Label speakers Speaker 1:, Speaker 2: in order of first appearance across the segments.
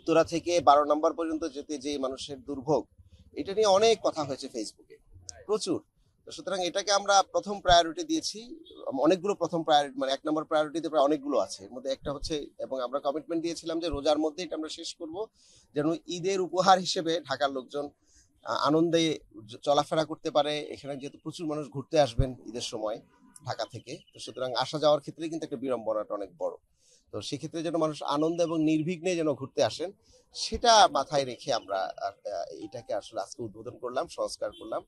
Speaker 1: উত্তরা থেকে 12 নম্বর পর্যন্ত যেতে যে মানুষের দুর্ভোগ, এটা নিয়ে অনেক কথা হয়েছে ফেসবুকে, প্রচুর। তো সুতরাং এটাকে আমরা প্রথম প্রায়োরিটি দিয়েছি। অনেকগুলো প্রথম প্রায়োরিটি, মানে 1 নম্বর প্রায়োরিটিতে প্রায় অনেকগুলো আছে। এর মধ্যে একটা হচ্ছে, এবং আমরা কমিটমেন্ট দিয়েছিলাম যে রোজার মধ্যে এটা আমরা শেষ করব, যেন ঈদের উপহার হিসেবে ঢাকার লোকজন আনন্দে চলাফেরা করতে পারে। এখানে যেহেতু প্রচুর মানুষ ঘুরতে আসবেন ঈদের সময় ঢাকা থেকে, তো সুতরাং আসা যাওয়ার ক্ষেত্রে কিন্তু একটা বিড়ম্বনাটা অনেক বড়। তো সেক্ষেত্রে যেন মানুষ আনন্দ এবং নির্বিঘ্নে যেন ঘুরতে আসেন, সেটা মাথায় রেখে আমরা এটাকে আসলে আজকে উদ্বোধন করলাম, সংস্কার করলাম।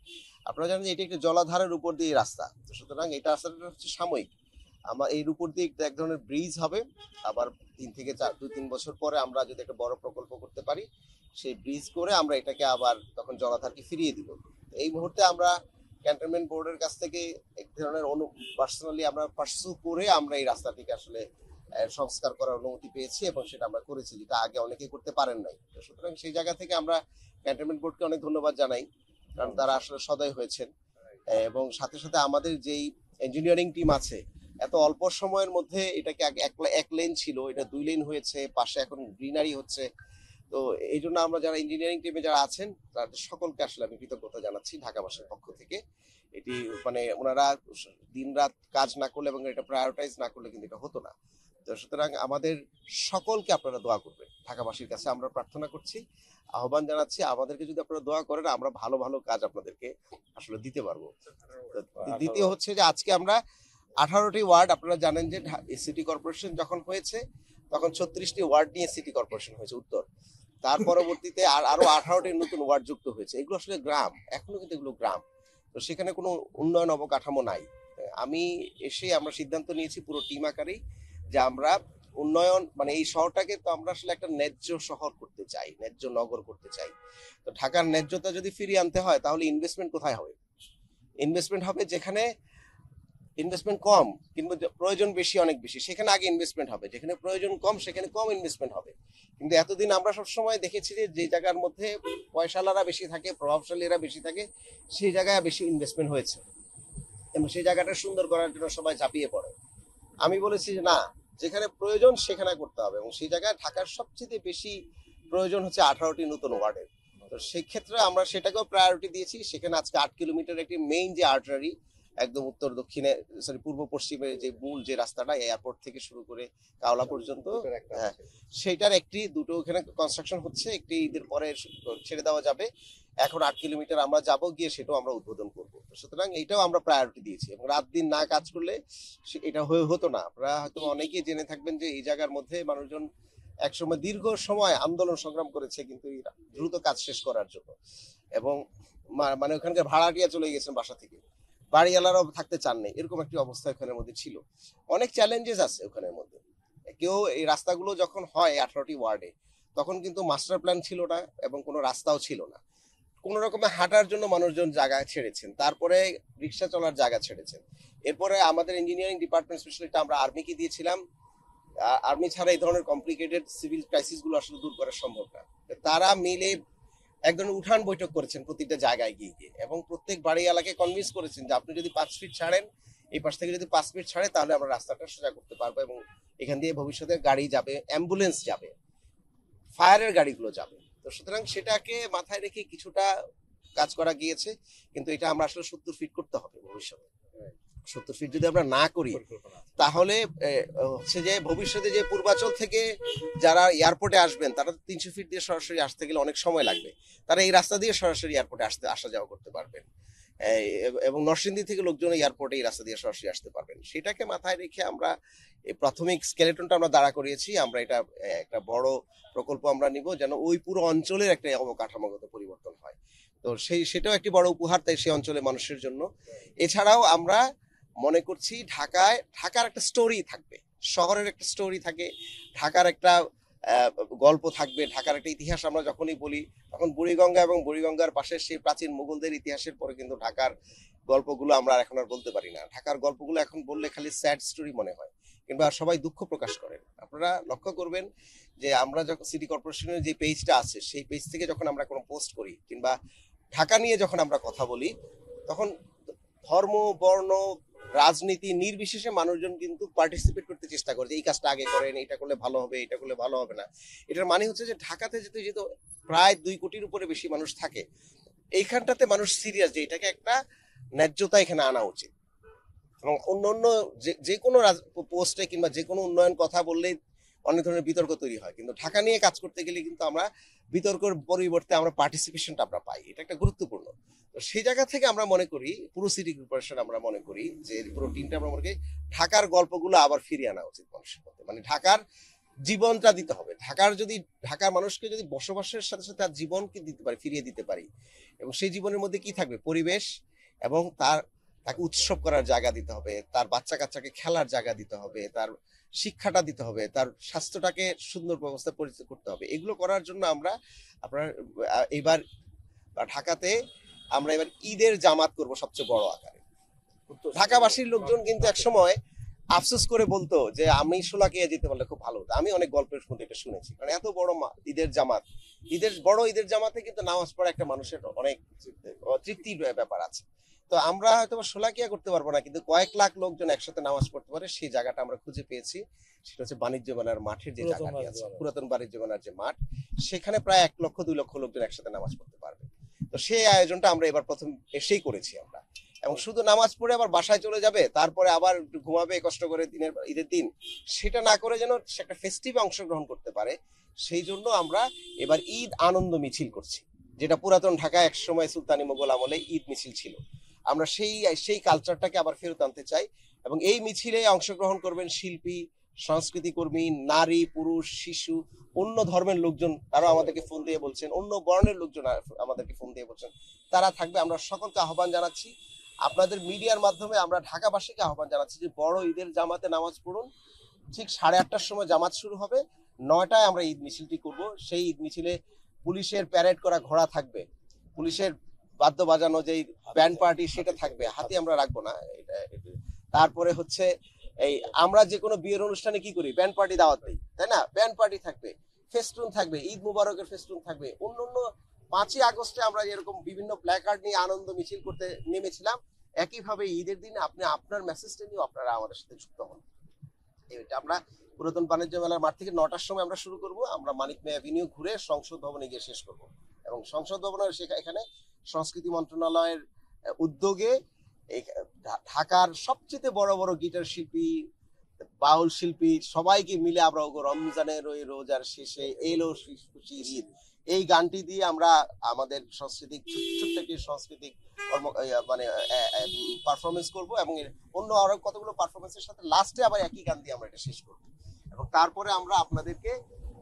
Speaker 1: আপনারা জানেন যে এটি একটা জলাধারের উপর দিয়ে রাস্তা, তো সুতরাং এটা রাস্তাটা হচ্ছে সাময়িক। আমার এর উপর দিয়ে এক ধরনের ব্রিজ হবে। আবার 2-3 বছর পরে আমরা যদি একটা বড় প্রকল্প করতে পারি, সেই ব্রিজ করে আমরা এটাকে আবার তখন জলাধারকে ফিরিয়ে দিব। এই মুহূর্তে আমরা ক্যান্টনমেন্ট বোর্ডের কাছ থেকে এক ধরনের পার্সোনালি আমরা পার্সু করে আমরা এই রাস্তাটিকে আসলে সংস্কার করার অনুমতি পেয়েছি, এবং সেটা আমরা করেছি, যেটা আগে অনেকেই করতে পারেন নাই। সুতরাং সেই জায়গা থেকে আমরা ক্যান্টনমেন্ট বোর্ডকে অনেক ধন্যবাদ জানাই, কারণ তারা আসলে সদয় হয়েছেন। এবং সাথে সাথে আমাদের যেই ইঞ্জিনিয়ারিং টিম আছে, এত অল্প সময়ের মধ্যে এটাকে আগে এক লেন ছিল, এটা 2 লেন হয়েছে, পাশে এখন গ্রিনারি হচ্ছে। তো এই জন্য আমরা যারা ইঞ্জিনিয়ারিং টিমে যারা আছেন, তাদের সকলকে আসলে আমি কৃতজ্ঞতা জানাচ্ছি ঢাকাবাসীর পক্ষ থেকে। এটি মানে ওনারা দিন রাত কাজ না করলে এবং এটা প্রায়োরিটাইজ না করলে কিন্তু এটা হতো না। তো সুতরাং আমাদের সকলকে আপনারা দোয়া করবেন, ঢাকাবাসীর কাছে আমরা প্রার্থনা করছি, আহ্বান জানাচ্ছি, আমাদেরকে যদি আপনারা দোয়া করেন, আমরা ভালো ভালো কাজ আপনাদেরকে আসলে দিতে পারবো। দ্বিতীয় হচ্ছে যে আজকে আমরা 18টি ওয়ার্ড, আপনারা জানেন যে সিটি কর্পোরেশন যখন হয়েছে তখন 36টি ওয়ার্ড নিয়ে সিটি কর্পোরেশন হয়েছে উত্তর। তার পরবর্তীতে আরো 18টি নতুন ওয়ার্ড যুক্ত হয়েছে। এগুলো আসলে গ্রাম, এখনো কিন্তু এগুলো গ্রাম। তো সেখানে কোনো উন্নয়ন অবকাঠামো নাই। আমি এসে আমরা সিদ্ধান্ত নিয়েছি পুরো টিম আকারেই যে আমরা উন্নয়ন, মানে এই শহরটাকে তো আমরা আসলে একটা ন্যায্য শহর করতে চাই, ন্যায্য নগর করতে চাই। তো ঢাকার ন্যায্যতা যদি ফিরিয়ে আনতে হয়, তাহলে ইনভেস্টমেন্ট কোথায় হবে? ইনভেস্টমেন্ট হবে যেখানে ইনভেস্টমেন্ট কম কিন্তু প্রয়োজন বেশি, অনেক বেশি, সেখানে আগে ইনভেস্টমেন্ট হবে। যেখানে প্রয়োজন কম সেখানে কম ইনভেস্টমেন্ট হবে। কিন্তু এতদিন আমরা সবসময় দেখেছি যে যে জায়গার মধ্যে পয়সালারা বেশি থাকে, প্রভাবশালীরা বেশি থাকে, সেই জায়গায় বেশি ইনভেস্টমেন্ট হয়েছে, এবং সেই জায়গাটা সুন্দর করার জন্য সবাই ঝাঁপিয়ে পড়ে। আমি বলেছি যে না, যেখানে প্রয়োজন সেখানে করতে হবে, এবং সেই জায়গায় ঢাকার সবচেয়ে বেশি প্রয়োজন হচ্ছে 18টি নতুন ওয়ার্ডের। তো সেই ক্ষেত্রে আমরা সেটাকেও প্রায়োরিটি দিয়েছি। সেখানে আজকে 8 কিলোমিটার একটি মেইন যে আর্টারি, একদম উত্তর দক্ষিণে, পূর্ব পশ্চিমে যে মূল যে রাস্তাটা এয়ারপোর্ট থেকে শুরু করে কাওলা পর্যন্ত, হ্যাঁ, সেইটার দুটো ওখানে কনস্ট্রাকশন হচ্ছে, একটি ঈদের পরে ছেড়ে দেওয়া যাবে। এখন 8 কিলোমিটার আমরা যাব, গিয়ে সেটাও আমরা উদ্বোধন করবো। সুতরাং এটাও আমরা প্রায়োরিটি দিয়েছি, এবং রাত দিন না কাজ করলে এটা হতো না। আপনারা হয়তো অনেকেই জেনে থাকবেন যে এই জায়গার মধ্যে মানুষজন একসময় দীর্ঘ সময় আন্দোলন সংগ্রাম করেছে কিন্তু দ্রুত কাজ শেষ করার জন্য, এবং মানে ওখানকার ভাড়াটিয়া চলে গেছেন বাসা থেকে, বাড়িওয়ালারাও থাকতে চান নাই, এরকম একটি অবস্থা ওখানের মধ্যে ছিল। অনেক চ্যালেঞ্জেস আছে ওখানের মধ্যে। কেউ এই রাস্তাগুলো যখন হয় 18টি ওয়ার্ডে, তখন কিন্তু মাস্টার প্ল্যান ছিল না এবং কোনো রাস্তাও ছিল না। কোন রকমে হাঁটার জন্য মানুষজন জায়গা ছেড়েছেন, তারপরে রিক্সা চলার জায়গা ছেড়েছেন। এরপরে আমাদের ইঞ্জিনিয়ারিং ডিপার্টমেন্ট স্পেশালি আমরা আর্মিকে দিয়েছিলাম। আর্মি ছাড়া এই ধরনের কমপ্লিকেটেড সিভিল ক্রাইসিস গুলো আসলে দূর করা সম্ভব না। তারা মিলে এক ধরনের উঠান বৈঠক করেছেন প্রতিটা জায়গায় গিয়ে গিয়ে, এবং প্রত্যেক বাড়ি এলাকায় কনভিন্স করেছেন যে আপনি যদি 5 ফিট ছাড়েন, এই পাশ থেকে যদি 5 ফিট ছাড়ে, তাহলে আমরা রাস্তাটা সোজা করতে পারবো, এবং এখান দিয়ে ভবিষ্যতে গাড়ি যাবে, অ্যাম্বুলেন্স যাবে, ফায়ারের গাড়িগুলো যাবে। তো সুতরাং সেটাকে মাথায় রেখে কিছুটা কাজ করা গিয়েছে, কিন্তু এটা আমরা আসলে 70 ফিট করতে হবে ভবিষ্যতে। 70 ফিট যদি আমরা না করি, তাহলে হচ্ছে যে ভবিষ্যতে যে পূর্বাচল থেকে যারা এয়ারপোর্টে আসবেন, তারা 300 ফিট দিয়ে সরাসরি আসতে গেলে অনেক সময় লাগবে। তারা এই রাস্তা দিয়ে সরাসরি এয়ারপোর্টে আসা যাওয়া করতে পারবেন, এবং নরসিংদী থেকে লোকজন এয়ারপোর্টে এই রাস্তা দিয়ে সরাসরি আসতে পারবেন। সেটাকে মাথায় রেখে আমরা এই প্রাথমিক স্কেলেটনটা আমরা দাঁড়া করিয়েছি। আমরা এটা একটা বড় প্রকল্প আমরা নিব, যেন ওই পুরো অঞ্চলের একটা অবকাঠামোগত পরিবর্তন হয়। তো সেটাও একটি বড় উপহার তাই সেই অঞ্চলের মানুষের জন্য। এছাড়াও আমরা মনে করছি ঢাকার একটা স্টোরি থাকবে, শহরের একটা স্টোরি থাকে, ঢাকার একটা গল্প থাকবে, ঢাকার একটা ইতিহাস। আমরা যখনই বলি তখন বুড়িগঙ্গা এবং বুড়িগঙ্গার পাশে সেই প্রাচীন মুঘলদের ইতিহাসের পরে কিন্তু ঢাকার গল্পগুলো আমরা এখন আর বলতে পারি না। ঢাকার গল্পগুলো এখন বললে খালি স্যাড স্টোরি মনে হয়, কিংবা সবাই দুঃখ প্রকাশ করেন। আপনারা লক্ষ্য করবেন যে আমরা যখন সিটি কর্পোরেশনের যে পেজটা আছে, সেই পেজ থেকে যখন আমরা কোনো পোস্ট করি কিংবা ঢাকা নিয়ে যখন আমরা কথা বলি, তখন ধর্ম, বর্ণ, রাজনীতি নির্বিশেষে মানুষজন কিন্তু পার্টিসিপেট করতে চেষ্টা করে যে এই কাজটা আগে করেন, এটা করলে ভালো হবে, এটা করলে ভালো হবে না। এটার মানে হচ্ছে যে ঢাকাতে যেহেতু প্রায় 2 কোটির উপরে বেশি মানুষ থাকে, এইখানটাতে মানুষ সিরিয়াস যে এটাকে একটা ন্যায্যতা এখানে আনা উচিত। এবং অন্য যে কোনো পোস্টে কিংবা যে কোনো উন্নয়ন কথা বললেই অনেক ধরনের বিতর্ক তৈরি হয়, কিন্তু ঢাকা নিয়ে কাজ করতে গেলে কিন্তু আমরা বিতর্কের পরিবর্তে আমরা পার্টিসিপেশনটা আমরা পাই, এটা একটা গুরুত্বপূর্ণ। তো সেই জায়গা থেকে আমরা মনে করি, পুরো সিটি কর্পোরেশন আমরা মনে করি যে পুরো টিমটা আমরা মনে করি ঢাকার গল্পগুলো আবার ফিরিয়ে আনা উচিত মানুষের মধ্যে। মানে ঢাকার জীবনটা দিতে হবে, ঢাকার মানুষকে যদি বসবাসের সাথে সাথে তার জীবনকে দিতে পারি, ফিরিয়ে দিতে পারি, এবং সেই জীবনের মধ্যে কি থাকবে, পরিবেশ, এবং তাকে উৎসব করার জায়গা দিতে হবে, তার বাচ্চা কাচ্চাকে খেলার জায়গা দিতে হবে, তার শিক্ষাটা দিতে হবে, তার স্বাস্থ্যটাকে সুন্দর ব্যবস্থা পরিচিত করতে হবে। এগুলো করার জন্য আমরা আপনার এবার ঢাকাতে আমরা এবার ঈদের জামাত করব সবচেয়ে বড় আকারে। ঢাকাবাসীর লোকজন কিন্তু একসময় আফসোস করে বলতো যে আমি শোলাকিয়া যেতে পারলে খুব ভালো হতো। আমি অনেক গল্পের মধ্যে এটা শুনেছি, কারণ এত বড় ঈদের জামাত, ঈদের জামাতে কিন্তু নামাজ পড়া একটা মানুষের অনেক তৃপ্তির ব্যাপার আছে। তো আমরা হয়তো শোলাকিয়া করতে পারবো না, কিন্তু কয়েক লাখ লোকজন একসাথে নামাজ পড়তে পারে সেই জায়গাটা আমরা খুঁজে পেয়েছি। সেটা হচ্ছে বাণিজ্য মেলার মাঠের যে জায়গাটি আছে, পুরাতন বাণিজ্য মেলার যে মাঠ, সেখানে প্রায় 1 লক্ষ 2 লক্ষ লোকজন একসাথে নামাজ পড়তে পারবে। তো সেই আয়োজনটা আমরা এবার প্রথম এসেই করেছি আমরা। এবং শুধু নামাজ পড়ে আবার বাসায় চলে যাবে, তারপরে আবার একটু ঘুমাবে কষ্ট করে ঈদের দিন, সেটা না করে যেন সে একটা ফেস্টিভে অংশগ্রহণ করতে পারে, সেই জন্য আমরা এবার ঈদ আনন্দ মিছিল করছি, যেটা পুরাতন ঢাকায় এক সময় সুলতানি মোগল আমলে ঈদ মিছিল ছিল। আমরা সেই কালচারটাকে আবার ফেরত আনতে চাই, এবং এই মিছিলে অংশগ্রহণ করবেন শিল্পী, সংস্কৃতি কর্মী, নারী, পুরুষ, শিশু, অন্য ধর্মের লোকজন, তারাও আমাদেরকে ফোন দিয়ে বলছেন, অন্য বর্ণের লোকজন আমাদেরকে ফোন দিয়ে বলছেন, তারা থাকবে। আমরা সকলকে আহ্বান জানাচ্ছি, আপনাদের মিডিয়ার মাধ্যমে আমরা ঢাকাবাসীকে আহ্বান জানাচ্ছি যে বড় ঈদের জামাতে নামাজ পড়ুন। ঠিক 8:30টার সময় জামাত শুরু হবে, 9টায় আমরা ঈদ মিছিলটি করব। সেই ঈদ মিছিলে পুলিশের প্যারেড করা ঘোড়া থাকবে, পুলিশের বাদ্য বাজানো যেই ব্যান্ড পার্টি সেটা থাকবে, হাতে আমরা রাখবো না এটা। তারপরে হচ্ছে এই আমরা যে কোনো বিয়ের অনুষ্ঠানে কি করি, ব্যান্ড পার্টি দাওয়াত দিই, তাই না? ব্যান্ড পার্টি থাকবে, ফেস্টুন থাকবে, ঈদ মুবারকের ফেস্টুন থাকবে। অন্য 5ই আগস্টে আমরা যেরকম বিভিন্ন প্ল্যাকার্ড নিয়ে আনন্দ মিছিল করতে নেমেছিলাম, একইভাবে ঈদের দিনে আপনি আপনার মেসেজটা নিয়ে আপনারা আমাদের সাথে যুক্ত হন। এটা আমরা পুরাতন বাণিজ্য মেলার মাঠ থেকে 9টার সময় আমরা শুরু করব, আমরা মানিক মে অ্যাভিনিউ ঘুরে সংসদ ভবনে গিয়ে শেষ করব। এবং সংসদ ভবনের এখানে সংস্কৃতি মন্ত্রণালয়ের উদ্যোগে এই ঢাকার সবচেয়ে বড় বড় গিটার শিল্পী, বাউল শিল্পী সবাইকে মিলে আমরা রমজানের ওই রোজার শেষে এলো খুশির ঈদ, এই গানটি দিয়ে আমরা আমাদের সাংস্কৃতিক ছোট্ট একটি সাংস্কৃতিক মানে পারফরমেন্স করব, এবং অন্য আরো কতগুলো পারফরমেন্সের সাথে লাস্টে আবার একই গান দিয়ে আমরা এটা শেষ করব। এবং তারপরে আমরা আপনাদেরকে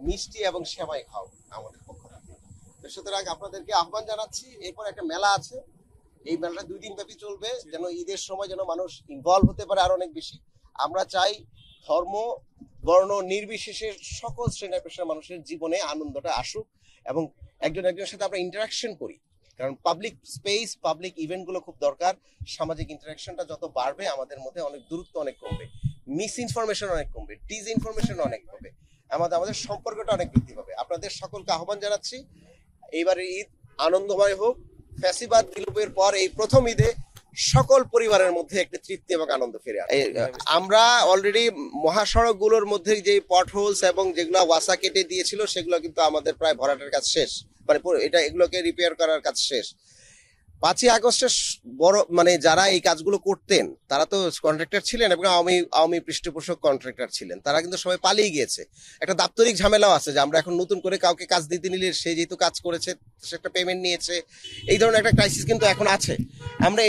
Speaker 1: মিষ্টি এবং সেমাই খাওয়াবো আমাদের পক্ষ থেকে। সুতরাং আপনাদেরকে আহ্বান জানাচ্ছি। এরপর একটা মেলা আছে, এই মেলাটা 2 দিন ব্যাপী চলবে, যেন ঈদের সময় যেন মানুষ ইনভলভ হতে পারে আরো অনেক বেশি। আমরা চাই ধর্ম বর্ণ নির্বিশেষে সকল শ্রেণী পেশার মানুষের জীবনে আনন্দটা আসুক, এবং একজনের সাথে আমরা ইন্টারাকশন করি, কারণ পাবলিক স্পেস, পাবলিক ইভেন্ট গুলো খুব দরকার। সামাজিক ইন্টারাকশনটা যত বাড়বে আমাদের মধ্যে অনেক দূরত্ব অনেক কমবে, মিস ইনফরমেশন অনেক কমবে, ডিস ইনফরমেশন অনেক কমবে, আমাদের সম্পর্কটা অনেক বৃদ্ধি পাবে। আপনাদের সকলকে আহ্বান জানাচ্ছি, এইবারের ঈদ আনন্দময় হোক। ফ্যাসিবাদ বিলোপের পর এই প্রথম ঈদে সকল পরিবারের মধ্যে একটা তৃপ্তি এবং আনন্দ ফিরে আসে। আমরা অলরেডি মহাসড়ক গুলোর মধ্যে যে পটহোলস এবং যেগুলো ওয়াসা কেটে দিয়েছিল সেগুলো কিন্তু আমাদের প্রায় ভরাটের কাজ শেষ, মানে এগুলোকে রিপেয়ার করার কাজ শেষ। 5ই আগস্টের বড় মানে যারা এই কাজগুলো করতেন তারা তো কন্ট্রাক্টর ছিলেন, এবং আওয়ামী পৃষ্ঠপোষক কন্ট্রাক্টর ছিলেন, তারা কিন্তু সবাই পালিয়ে গিয়েছে। একটা দাপ্তরিক ঝামেলাও আছে যে আমরা এখন নতুন করে কাউকে কাজ দিতে নিলে সে যেহেতু কাজ করেছে সে একটা পেমেন্ট নিয়েছে, এই ধরনের একটা ক্রাইসিস কিন্তু এখন আছে। আমরা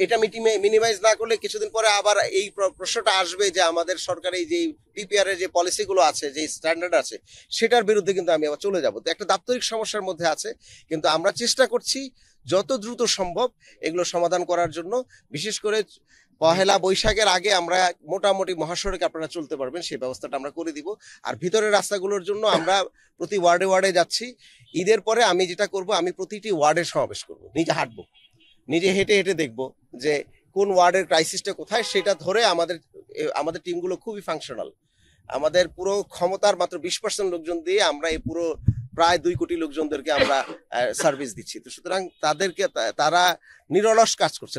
Speaker 1: এটা মিনিমাইজ না করলে কিছুদিন পরে আবার এই প্রশ্নটা আসবে যে আমাদের সরকারি যে পিপিআর এর যে পলিসিগুলো আছে, যে স্ট্যান্ডার্ড আছে, সেটার বিরুদ্ধে কিন্তু আমি আবার চলে যাব। তো একটা দাপ্তরিক সমস্যার মধ্যে আছে, কিন্তু আমরা চেষ্টা করছি যত দ্রুত সম্ভব এগুলো সমাধান করার জন্য। বিশেষ করে 1লা বৈশাখের আগে আমরা মোটামুটি মহাসড়কে আপনারা চলতে পারবেন সেই ব্যবস্থাটা আমরা করে দিব। আর ভিতরের রাস্তাগুলোর জন্য আমরা প্রতি ওয়ার্ডে যাচ্ছি। ঈদের পরে আমি যেটা করব, আমি প্রতিটি ওয়ার্ডে সমাবেশ করব, নিজে হাঁটবো, নিজে হেঁটে দেখব যে কোন ওয়ার্ডের ক্রাইসিসটা কোথায়, সেটা ধরে আমাদের টিমগুলো খুবই ফাংশনাল। আমাদের পুরো ক্ষমতার মাত্র 20% লোকজন দিয়ে আমরা এই পুরো প্রায় 2 কোটি লোকজনদেরকে আমরা সার্ভিস দিচ্ছি। তো সুতরাং তারা নিরলস কাজ করছে।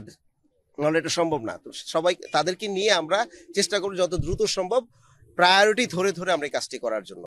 Speaker 1: নাহলে এটা সম্ভব না। তো সবাই তাদেরকে নিয়ে আমরা চেষ্টা করব যত দ্রুত সম্ভব প্রায়োরিটি ধরে ধরে আমরা এই কাজটি করার জন্য।